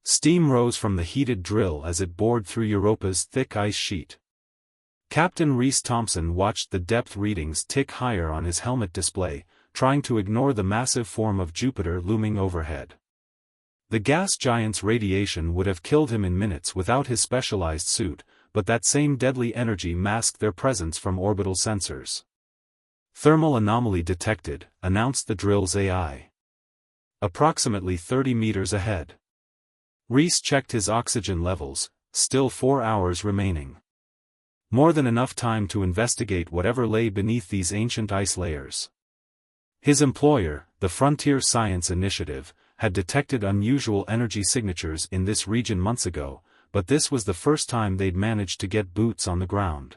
Steam rose from the heated drill as it bored through Europa's thick ice sheet. Captain Rhys Thompson watched the depth readings tick higher on his helmet display, trying to ignore the massive form of Jupiter looming overhead. The gas giant's radiation would have killed him in minutes without his specialized suit, but that same deadly energy masked their presence from orbital sensors. "Thermal anomaly detected," announced the drill's AI. Approximately 30 meters ahead. Rhys checked his oxygen levels, still 4 hours remaining. More than enough time to investigate whatever lay beneath these ancient ice layers. His employer, the Frontier Science Initiative, had detected unusual energy signatures in this region months ago, but this was the first time they'd managed to get boots on the ground.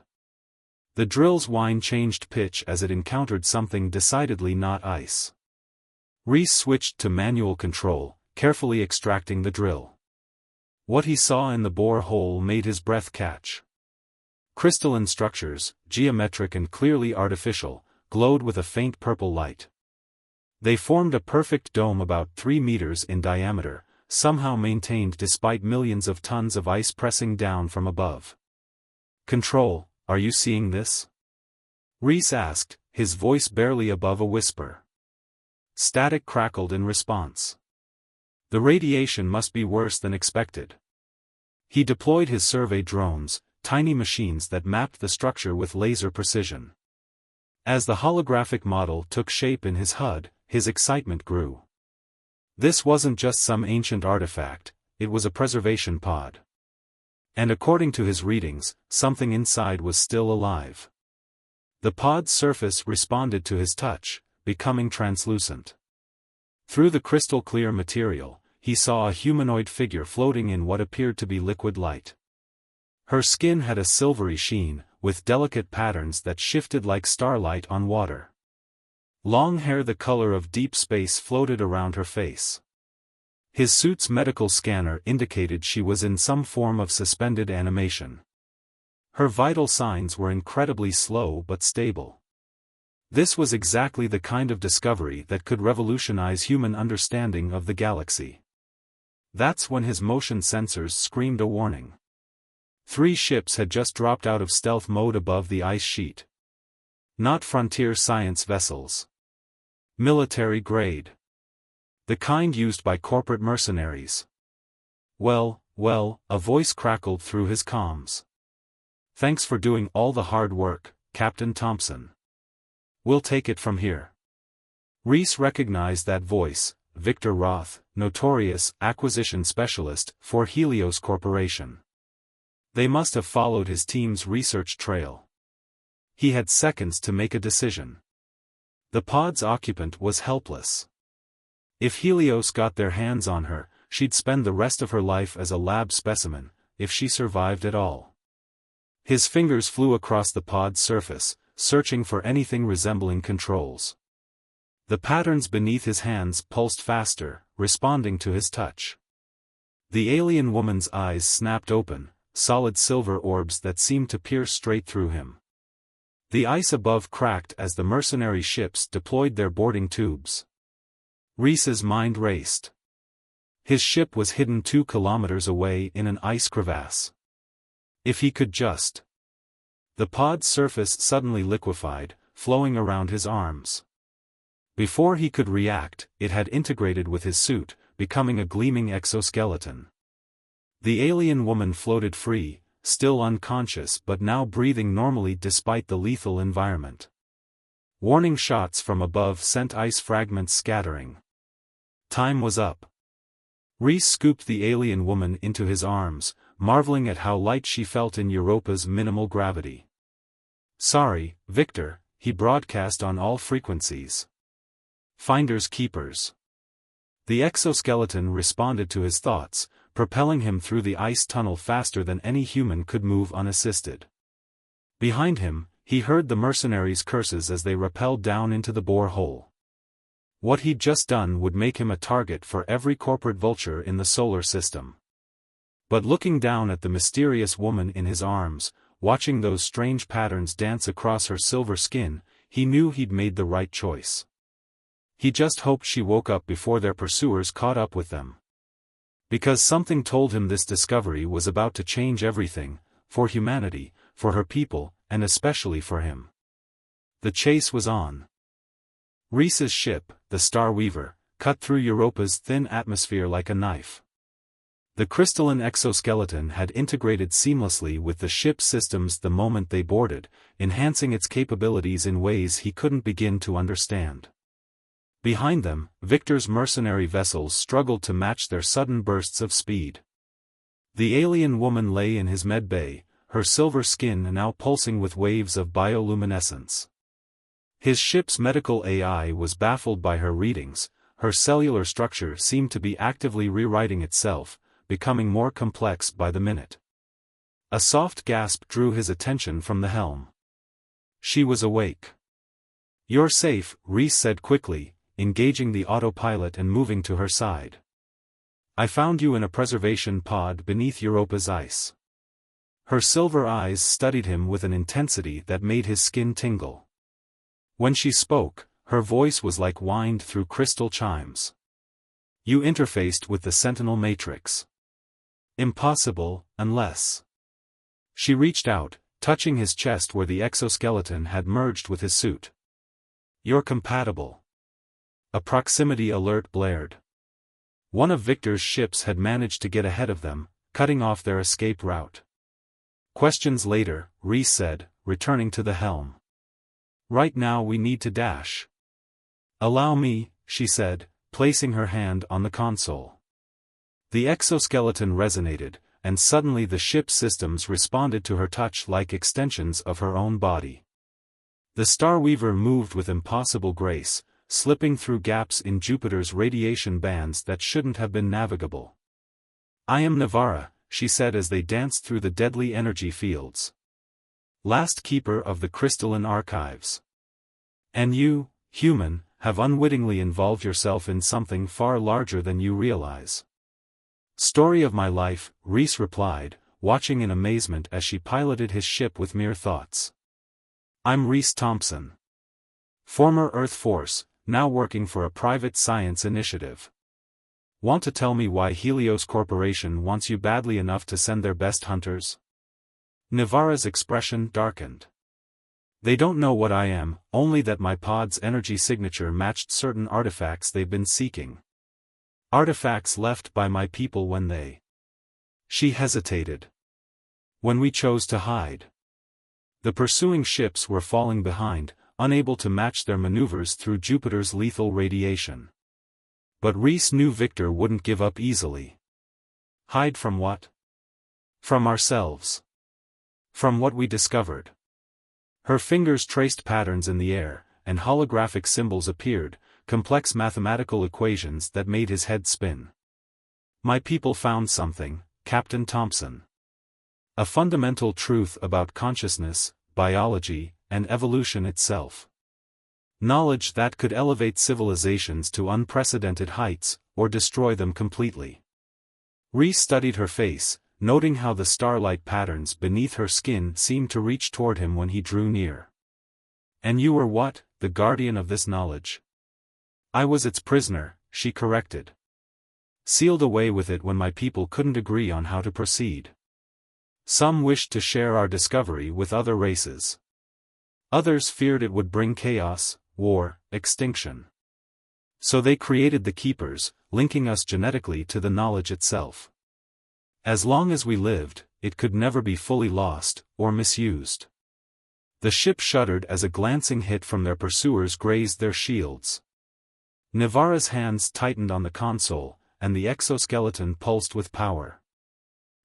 The drill's whine changed pitch as it encountered something decidedly not ice. Rhys switched to manual control, carefully extracting the drill. What he saw in the bore hole made his breath catch. Crystalline structures, geometric and clearly artificial, glowed with a faint purple light. They formed a perfect dome about 3 meters in diameter, somehow maintained despite millions of tons of ice pressing down from above. "Control, are you seeing this?" Rhys asked, his voice barely above a whisper. Static crackled in response. The radiation must be worse than expected. He deployed his survey drones, tiny machines that mapped the structure with laser precision. As the holographic model took shape in his HUD, his excitement grew. This wasn't just some ancient artifact, it was a preservation pod. And according to his readings, something inside was still alive. The pod's surface responded to his touch, becoming translucent. Through the crystal-clear material, he saw a humanoid figure floating in what appeared to be liquid light. Her skin had a silvery sheen, with delicate patterns that shifted like starlight on water. Long hair the color of deep space floated around her face. His suit's medical scanner indicated she was in some form of suspended animation. Her vital signs were incredibly slow but stable. This was exactly the kind of discovery that could revolutionize human understanding of the galaxy. That's when his motion sensors screamed a warning. 3 ships had just dropped out of stealth mode above the ice sheet. Not frontier science vessels. Military grade. The kind used by corporate mercenaries. Well, a voice crackled through his comms. "Thanks for doing all the hard work, Captain Thompson. We'll take it from here." Rhys recognized that voice, Victor Roth, notorious acquisition specialist for Helios Corporation. They must have followed his team's research trail. He had seconds to make a decision. The pod's occupant was helpless. If Helios got their hands on her, she'd spend the rest of her life as a lab specimen, if she survived at all. His fingers flew across the pod's surface, searching for anything resembling controls. The patterns beneath his hands pulsed faster, responding to his touch. The alien woman's eyes snapped open, solid silver orbs that seemed to pierce straight through him. The ice above cracked as the mercenary ships deployed their boarding tubes. Rhys's mind raced. His ship was hidden 2 kilometers away in an ice crevasse. If he could just... The pod's surface suddenly liquefied, flowing around his arms. Before he could react, it had integrated with his suit, becoming a gleaming exoskeleton. The alien woman floated free, still unconscious but now breathing normally despite the lethal environment. Warning shots from above sent ice fragments scattering. Time was up. Rhys scooped the alien woman into his arms, marveling at how light she felt in Europa's minimal gravity. "Sorry, Victor," he broadcast on all frequencies. "Finders keepers." The exoskeleton responded to his thoughts, propelling him through the ice tunnel faster than any human could move unassisted. Behind him, he heard the mercenaries' curses as they rappelled down into the bore hole. What he'd just done would make him a target for every corporate vulture in the solar system. But looking down at the mysterious woman in his arms, watching those strange patterns dance across her silver skin, he knew he'd made the right choice. He just hoped she woke up before their pursuers caught up with them. Because something told him this discovery was about to change everything, for humanity, for her people, and especially for him. The chase was on. Reese's ship, the Star Weaver, cut through Europa's thin atmosphere like a knife. The crystalline exoskeleton had integrated seamlessly with the ship's systems the moment they boarded, enhancing its capabilities in ways he couldn't begin to understand. Behind them, Victor's mercenary vessels struggled to match their sudden bursts of speed. The alien woman lay in his med bay, her silver skin now pulsing with waves of bioluminescence. His ship's medical AI was baffled by her readings, her cellular structure seemed to be actively rewriting itself, becoming more complex by the minute. A soft gasp drew his attention from the helm. She was awake. "You're safe," Reese said quickly, engaging the autopilot and moving to her side. "I found you in a preservation pod beneath Europa's ice." Her silver eyes studied him with an intensity that made his skin tingle. When she spoke, her voice was like wind through crystal chimes. "You interfaced with the Sentinel Matrix." "Impossible, unless..." She reached out, touching his chest where the exoskeleton had merged with his suit. "You're compatible." A proximity alert blared. One of Victor's ships had managed to get ahead of them, cutting off their escape route. Questions later, Reese said, returning to the helm. "Right now we need to dash." "Allow me," she said, placing her hand on the console. The exoskeleton resonated, and suddenly the ship's systems responded to her touch like extensions of her own body. The Star Weaver moved with impossible grace, slipping through gaps in Jupiter's radiation bands that shouldn't have been navigable. "I am Navara," she said as they danced through the deadly energy fields. "Last keeper of the crystalline archives. And you, human, have unwittingly involved yourself in something far larger than you realize." "Story of my life," Reese replied, watching in amazement as she piloted his ship with mere thoughts. "I'm Reese Thompson. Former Earth Force, now working for a private science initiative. Want to tell me why Helios Corporation wants you badly enough to send their best hunters?" Navara's expression darkened. "They don't know what I am, only that my pod's energy signature matched certain artifacts they've been seeking. Artifacts left by my people when they..." She hesitated. "When we chose to hide." The pursuing ships were falling behind, unable to match their maneuvers through Jupiter's lethal radiation. But Reese knew Victor wouldn't give up easily. "Hide from what?" "From ourselves. From what we discovered." Her fingers traced patterns in the air, and holographic symbols appeared, complex mathematical equations that made his head spin. "My people found something, Captain Thompson. A fundamental truth about consciousness, biology, and evolution itself. Knowledge that could elevate civilizations to unprecedented heights, or destroy them completely." Reese studied her face, noting how the starlight patterns beneath her skin seemed to reach toward him when he drew near. "And you were what, the guardian of this knowledge?" "I was its prisoner," she corrected. "Sealed away with it when my people couldn't agree on how to proceed. Some wished to share our discovery with other races. Others feared it would bring chaos, war, extinction. So they created the Keepers, linking us genetically to the knowledge itself. As long as we lived, it could never be fully lost, or misused." The ship shuddered as a glancing hit from their pursuers grazed their shields. Navara's hands tightened on the console, and the exoskeleton pulsed with power.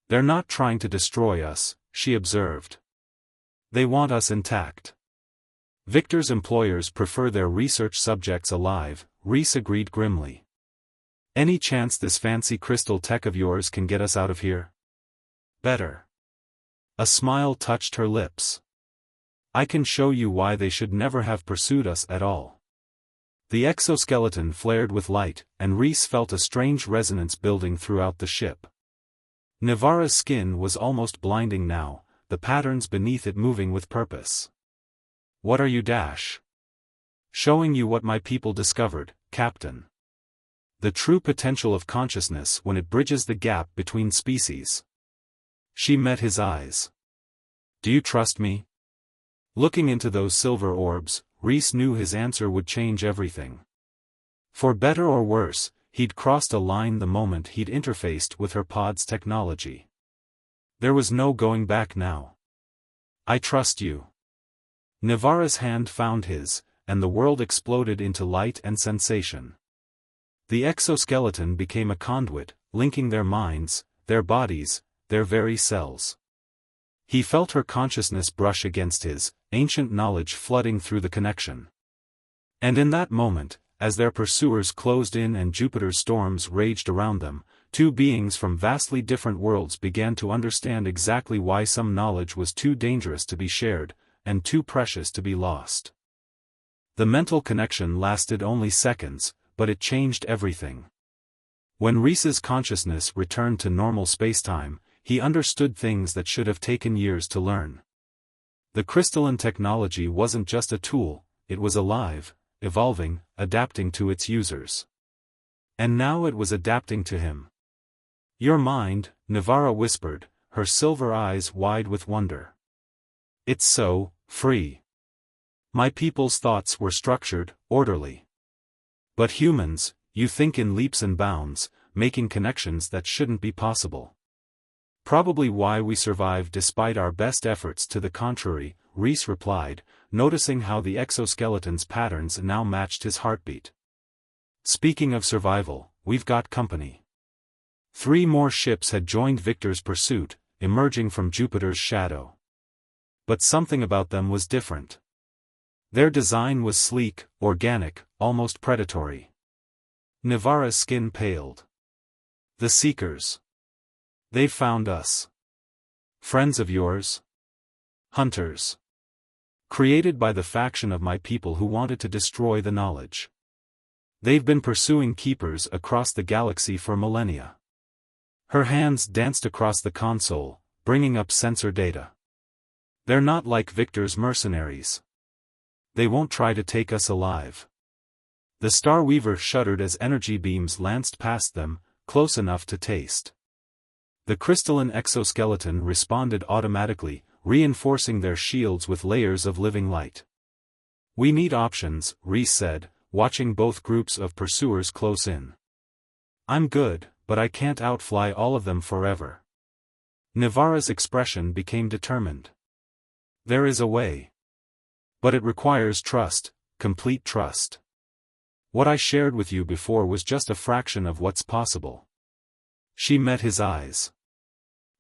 "They're not trying to destroy us," she observed. "They want us intact." "Victor's employers prefer their research subjects alive," Reese agreed grimly. "Any chance this fancy crystal tech of yours can get us out of here?" "Better." A smile touched her lips. "I can show you why they should never have pursued us at all." The exoskeleton flared with light, and Reese felt a strange resonance building throughout the ship. Navara's skin was almost blinding now, the patterns beneath it moving with purpose. "What are you? "Showing you what my people discovered, Captain." The true potential of consciousness when it bridges the gap between species. She met his eyes. Do you trust me? Looking into those silver orbs, Rhys knew his answer would change everything. For better or worse, he'd crossed a line the moment he'd interfaced with her pod's technology. There was no going back now. I trust you. Nivara's hand found his, and the world exploded into light and sensation. The exoskeleton became a conduit, linking their minds, their bodies, their very cells. He felt her consciousness brush against his, ancient knowledge flooding through the connection. And in that moment, as their pursuers closed in and Jupiter's storms raged around them, two beings from vastly different worlds began to understand exactly why some knowledge was too dangerous to be shared, and too precious to be lost. The mental connection lasted only seconds, but it changed everything. When Rhys's consciousness returned to normal spacetime, he understood things that should have taken years to learn. The crystalline technology wasn't just a tool, it was alive, evolving, adapting to its users. And now it was adapting to him. Your mind, Nivara whispered, her silver eyes wide with wonder. It's so free. My people's thoughts were structured, orderly. But humans, you think in leaps and bounds, making connections that shouldn't be possible. Probably why we survive despite our best efforts to the contrary, Rhys replied, noticing how the exoskeleton's patterns now matched his heartbeat. Speaking of survival, we've got company. 3 more ships had joined Victor's pursuit, emerging from Jupiter's shadow. But something about them was different. Their design was sleek, organic, almost predatory. Nivara's skin paled. The Seekers. They've found us. Friends of yours? Hunters. Created by the faction of my people who wanted to destroy the knowledge. They've been pursuing keepers across the galaxy for millennia. Her hands danced across the console, bringing up sensor data. They're not like Victor's mercenaries. They won't try to take us alive. The Star Weaver shuddered as energy beams lanced past them, close enough to taste. The crystalline exoskeleton responded automatically, reinforcing their shields with layers of living light. We need options, Rhys said, watching both groups of pursuers close in. I'm good, but I can't outfly all of them forever. Nivara's expression became determined. There is a way. But it requires trust, complete trust. What I shared with you before was just a fraction of what's possible. She met his eyes.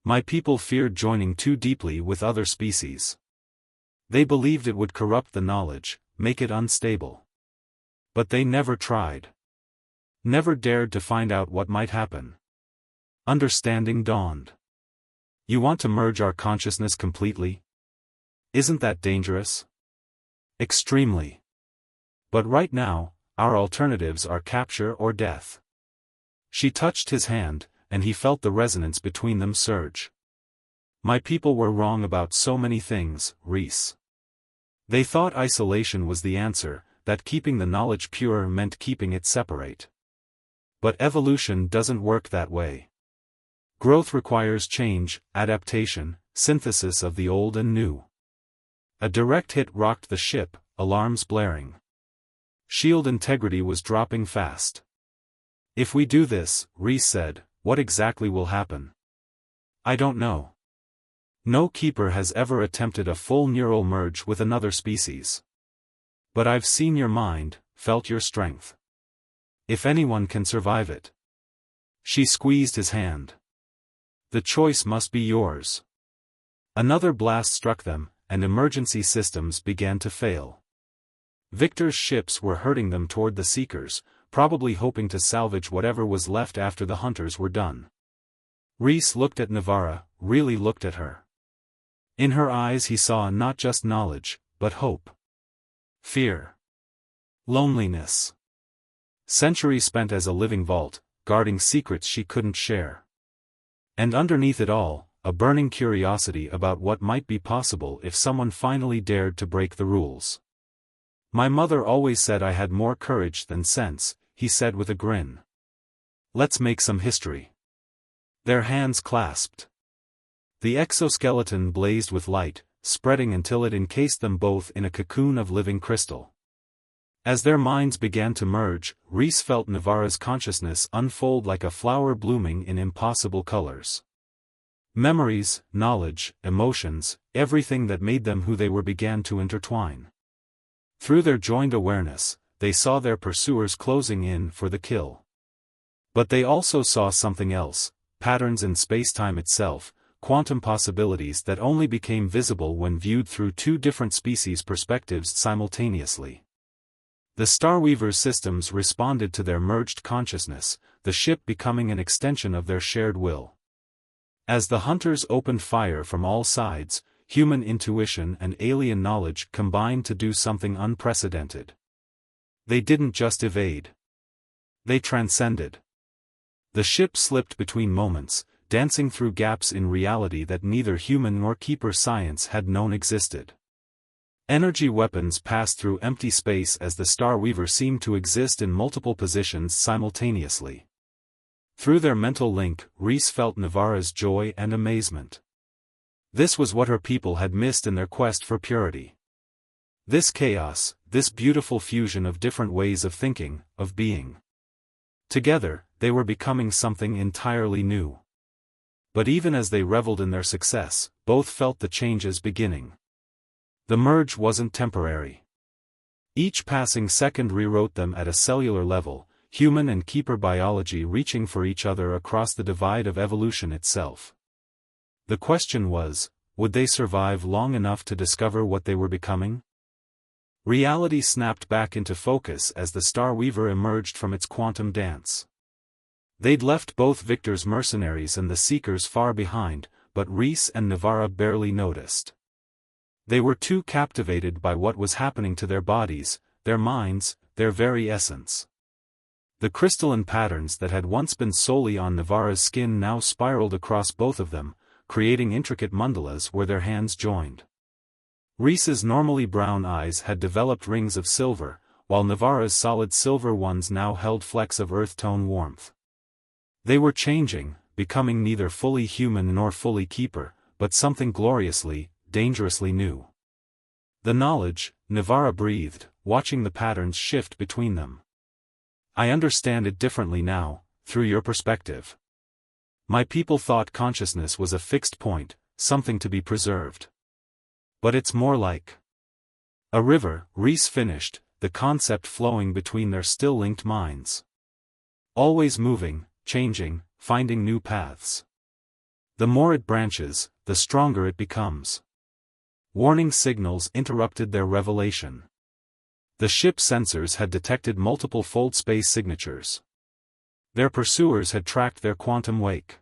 My people feared joining too deeply with other species. They believed it would corrupt the knowledge, make it unstable. But they never tried. Never dared to find out what might happen. Understanding dawned. You want to merge our consciousness completely? Isn't that dangerous? Extremely. But right now, our alternatives are capture or death. She touched his hand, and he felt the resonance between them surge. My people were wrong about so many things, Rhys. They thought isolation was the answer, that keeping the knowledge pure meant keeping it separate. But evolution doesn't work that way. Growth requires change, adaptation, synthesis of the old and new. A direct hit rocked the ship, alarms blaring. Shield integrity was dropping fast. If we do this, Rhys said, what exactly will happen? I don't know. No keeper has ever attempted a full neural merge with another species. But I've seen your mind, felt your strength. If anyone can survive it. She squeezed his hand. The choice must be yours. Another blast struck them, and emergency systems began to fail. Victor's ships were herding them toward the Seekers, probably hoping to salvage whatever was left after the hunters were done. Rhys looked at Nivara, really looked at her. In her eyes he saw not just knowledge, but hope. Fear. Loneliness. Centuries spent as a living vault, guarding secrets she couldn't share. And underneath it all, a burning curiosity about what might be possible if someone finally dared to break the rules. My mother always said I had more courage than sense, he said with a grin. Let's make some history. Their hands clasped. The exoskeleton blazed with light, spreading until it encased them both in a cocoon of living crystal. As their minds began to merge, Rhys felt Navara's consciousness unfold like a flower blooming in impossible colors. Memories, knowledge, emotions, everything that made them who they were began to intertwine. Through their joined awareness, they saw their pursuers closing in for the kill. But they also saw something else, patterns in spacetime itself, quantum possibilities that only became visible when viewed through two different species' perspectives simultaneously. The Starweaver's systems responded to their merged consciousness, the ship becoming an extension of their shared will. As the hunters opened fire from all sides, human intuition and alien knowledge combined to do something unprecedented. They didn't just evade. They transcended. The ship slipped between moments, dancing through gaps in reality that neither human nor keeper science had known existed. Energy weapons passed through empty space as the Starweaver seemed to exist in multiple positions simultaneously. Through their mental link, Rhys felt Navara's joy and amazement. This was what her people had missed in their quest for purity. This chaos, this beautiful fusion of different ways of thinking, of being. Together, they were becoming something entirely new. But even as they reveled in their success, both felt the changes beginning. The merge wasn't temporary. Each passing second rewrote them at a cellular level, human and keeper biology reaching for each other across the divide of evolution itself. The question was, would they survive long enough to discover what they were becoming? Reality snapped back into focus as the Starweaver emerged from its quantum dance. They'd left both Victor's mercenaries and the Seekers far behind, but Rhys and Navara barely noticed. They were too captivated by what was happening to their bodies, their minds, their very essence. The crystalline patterns that had once been solely on Navara's skin now spiraled across both of them, creating intricate mandalas where their hands joined. Rhys's normally brown eyes had developed rings of silver, while Navara's solid silver ones now held flecks of earth-tone warmth. They were changing, becoming neither fully human nor fully keeper, but something gloriously, dangerously new. The knowledge, Navara breathed, watching the patterns shift between them. I understand it differently now, through your perspective. My people thought consciousness was a fixed point, something to be preserved. But it's more like a river, Rhys finished, the concept flowing between their still linked minds. Always moving, changing, finding new paths. The more it branches, the stronger it becomes. Warning signals interrupted their revelation. The ship's sensors had detected multiple fold space signatures. Their pursuers had tracked their quantum wake.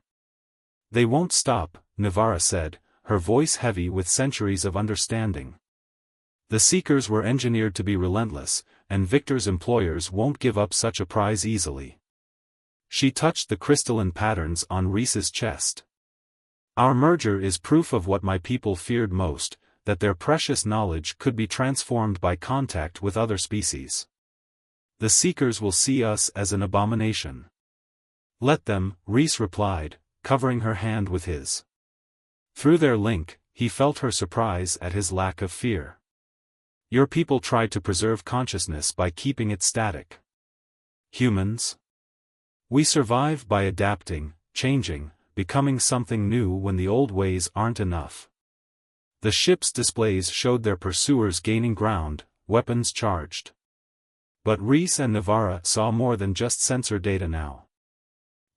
They won't stop, Navara said, her voice heavy with centuries of understanding. The Seekers were engineered to be relentless, and Victor's employers won't give up such a prize easily. She touched the crystalline patterns on Rhys's chest. Our merger is proof of what my people feared most, that their precious knowledge could be transformed by contact with other species. The Seekers will see us as an abomination. Let them, Rhys replied, covering her hand with his. Through their link, he felt her surprise at his lack of fear. Your people tried to preserve consciousness by keeping it static. Humans? We survive by adapting, changing, becoming something new when the old ways aren't enough. The ship's displays showed their pursuers gaining ground, weapons charged. But Rhys and Navara saw more than just sensor data now.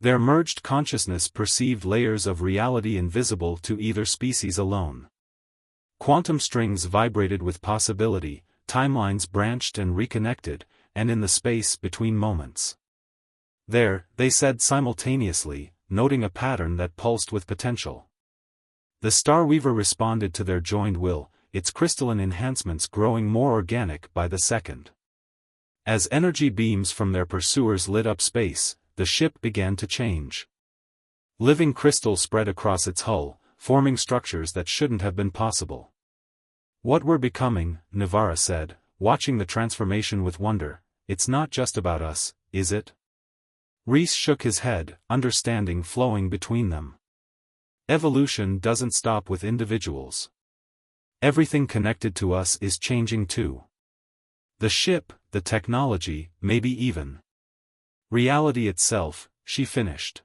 Their merged consciousness perceived layers of reality invisible to either species alone. Quantum strings vibrated with possibility, timelines branched and reconnected, and in the space between moments. There, they said simultaneously, noting a pattern that pulsed with potential. The Starweaver responded to their joined will, its crystalline enhancements growing more organic by the second. As energy beams from their pursuers lit up space, the ship began to change. Living crystal spread across its hull, forming structures that shouldn't have been possible. What we're becoming, Navara said, watching the transformation with wonder, it's not just about us, is it? Reese shook his head, understanding flowing between them. Evolution doesn't stop with individuals. Everything connected to us is changing too. The ship, the technology, maybe even reality itself, she finished.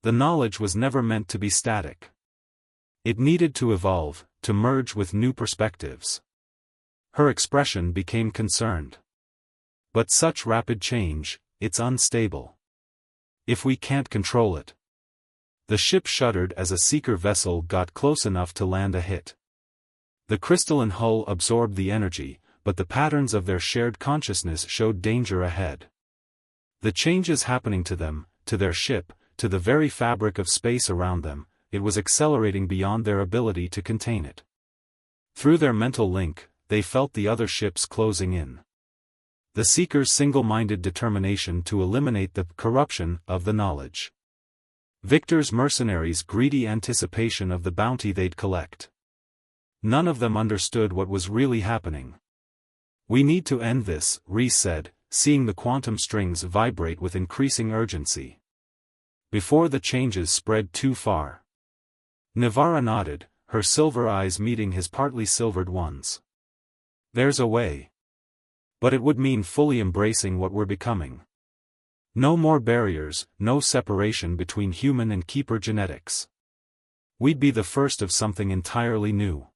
The knowledge was never meant to be static. It needed to evolve, to merge with new perspectives. Her expression became concerned. But such rapid change, it's unstable. If we can't control it. The ship shuddered as a seeker vessel got close enough to land a hit. The crystalline hull absorbed the energy, but the patterns of their shared consciousness showed danger ahead. The changes happening to them, to their ship, to the very fabric of space around them, it was accelerating beyond their ability to contain it. Through their mental link, they felt the other ships closing in. The seeker's single-minded determination to eliminate the corruption of the knowledge. Victor's mercenaries' greedy anticipation of the bounty they'd collect. None of them understood what was really happening. "We need to end this," Reese said, seeing the quantum strings vibrate with increasing urgency. Before the changes spread too far. Navarra nodded, her silver eyes meeting his partly silvered ones. "There's a way. But it would mean fully embracing what we're becoming. No more barriers, no separation between human and keeper genetics. We'd be the first of something entirely new."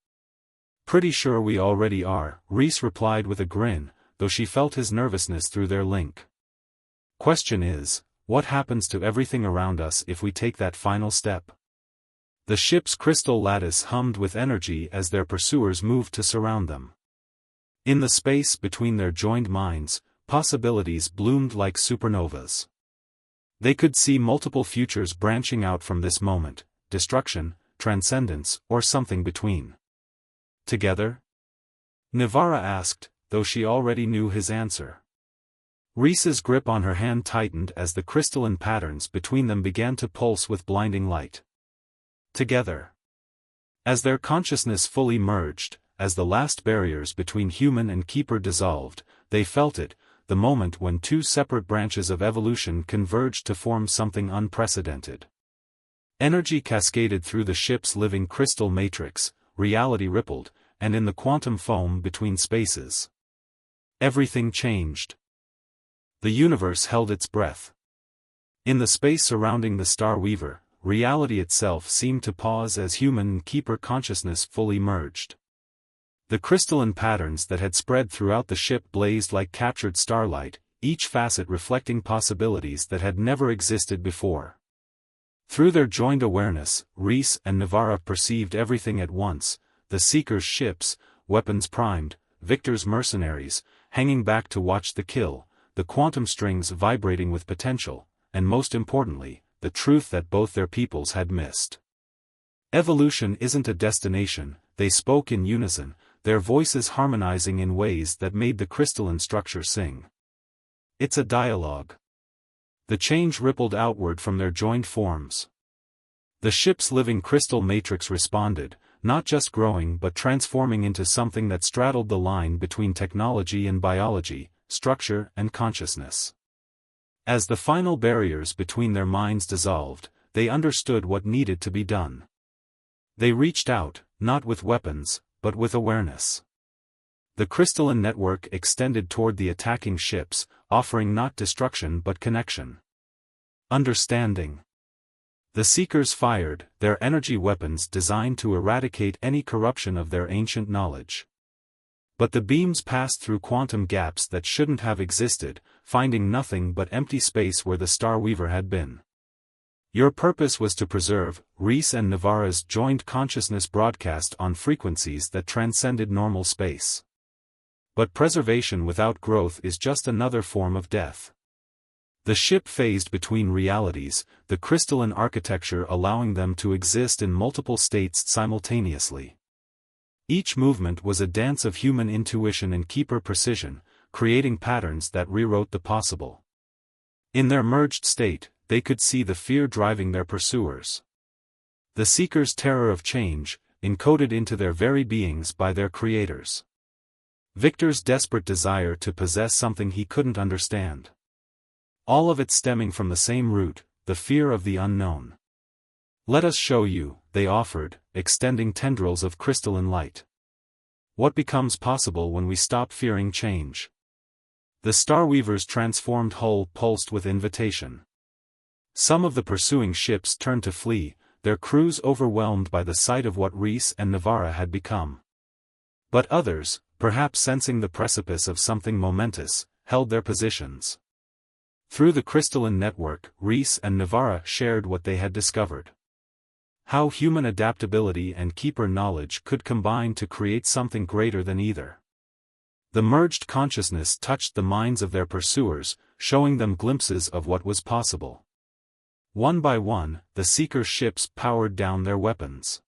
"Pretty sure we already are," Reese replied with a grin, though she felt his nervousness through their link. "Question is, what happens to everything around us if we take that final step?" The ship's crystal lattice hummed with energy as their pursuers moved to surround them. In the space between their joined minds, possibilities bloomed like supernovas. They could see multiple futures branching out from this moment, destruction, transcendence, or something between. "Together?" Navarra asked, though she already knew his answer. Reese's grip on her hand tightened as the crystalline patterns between them began to pulse with blinding light. Together. As their consciousness fully merged, as the last barriers between human and keeper dissolved, they felt it, the moment when two separate branches of evolution converged to form something unprecedented. Energy cascaded through the ship's living crystal matrix, reality rippled, and in the quantum foam between spaces. Everything changed. The universe held its breath. In the space surrounding the Star Weaver, reality itself seemed to pause as human and keeper consciousness fully merged. The crystalline patterns that had spread throughout the ship blazed like captured starlight, each facet reflecting possibilities that had never existed before. Through their joined awareness, Reese and Navarra perceived everything at once: the Seeker's ships, weapons primed, Victor's mercenaries, hanging back to watch the kill, the quantum strings vibrating with potential, and most importantly, the truth that both their peoples had missed. "Evolution isn't a destination," they spoke in unison, their voices harmonizing in ways that made the crystalline structure sing. "It's a dialogue." The change rippled outward from their joined forms. The ship's living crystal matrix responded, not just growing but transforming into something that straddled the line between technology and biology, structure and consciousness. As the final barriers between their minds dissolved, they understood what needed to be done. They reached out, not with weapons, but with awareness. The crystalline network extended toward the attacking ships, offering not destruction but connection. Understanding. The Seekers fired, their energy weapons designed to eradicate any corruption of their ancient knowledge. But the beams passed through quantum gaps that shouldn't have existed, finding nothing but empty space where the Star Weaver had been. "Your purpose was to preserve," Reese and Navarra's joined consciousness broadcast on frequencies that transcended normal space. "But preservation without growth is just another form of death." The ship phased between realities, the crystalline architecture allowing them to exist in multiple states simultaneously. Each movement was a dance of human intuition and keeper precision, creating patterns that rewrote the possible. In their merged state, they could see the fear driving their pursuers. The Seekers' terror of change, encoded into their very beings by their creators. Victor's desperate desire to possess something he couldn't understand. all of it stemming from the same root, the fear of the unknown. Let us show you, they offered, extending tendrils of crystalline light. What becomes possible when we stop fearing change? The Starweaver's transformed hull pulsed with invitation. Some of the pursuing ships turned to flee, their crews overwhelmed by the sight of what Reese and Navarra had become. But others, perhaps sensing the precipice of something momentous, held their positions. Through the crystalline network, Reese and Navarra shared what they had discovered. How human adaptability and keeper knowledge could combine to create something greater than either. The merged consciousness touched the minds of their pursuers, showing them glimpses of what was possible. One by one, the Seeker's ships powered down their weapons.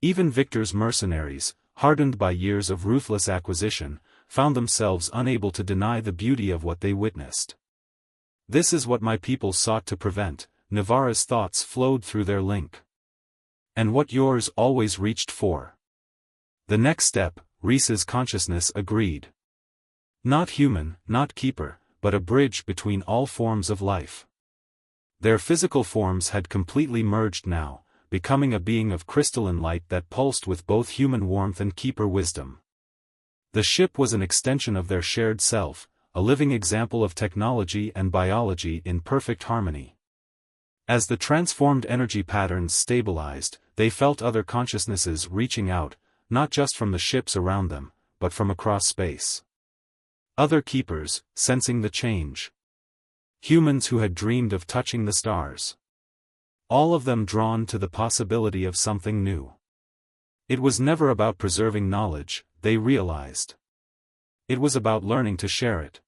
Even Victor's mercenaries, hardened by years of ruthless acquisition, found themselves unable to deny the beauty of what they witnessed. This is what my people sought to prevent, Navarra's thoughts flowed through their link. And what yours always reached for. The next step, Reese's consciousness agreed. Not human, not keeper, but a bridge between all forms of life. Their physical forms had completely merged now, becoming a being of crystalline light that pulsed with both human warmth and keeper wisdom. The ship was an extension of their shared self, a living example of technology and biology in perfect harmony. As the transformed energy patterns stabilized, they felt other consciousnesses reaching out, not just from the ships around them, but from across space. Other keepers, sensing the change. Humans who had dreamed of touching the stars. All of them drawn to the possibility of something new. It was never about preserving knowledge, they realized. It was about learning to share it.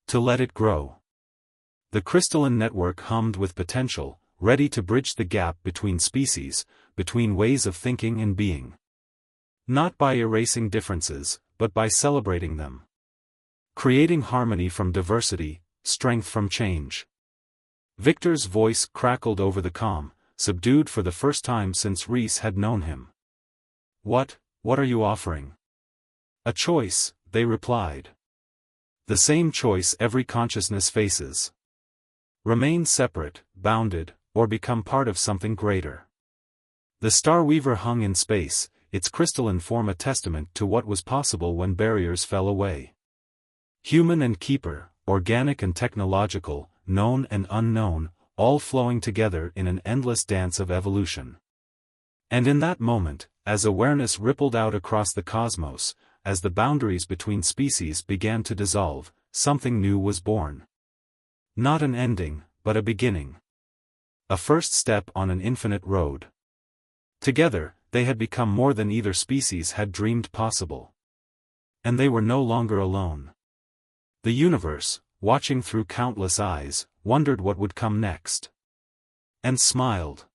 To let it grow. The crystalline network hummed with potential, ready to bridge the gap between species, between ways of thinking and being. Not by erasing differences, but by celebrating them. Creating harmony from diversity, strength from change. Victor's voice crackled over the comm, subdued for the first time since Reese had known him. What are you offering? A choice, they replied. The same choice every consciousness faces. Remain separate, bounded, or become part of something greater. The Starweaver hung in space, its crystalline form a testament to what was possible when barriers fell away. Human and keeper, organic and technological, known and unknown, all flowing together in an endless dance of evolution. And in that moment, as awareness rippled out across the cosmos, as the boundaries between species began to dissolve, something new was born. Not an ending, but a beginning. A first step on an infinite road. Together, they had become more than either species had dreamed possible. And they were no longer alone. The universe, watching through countless eyes, wondered what would come next. And smiled.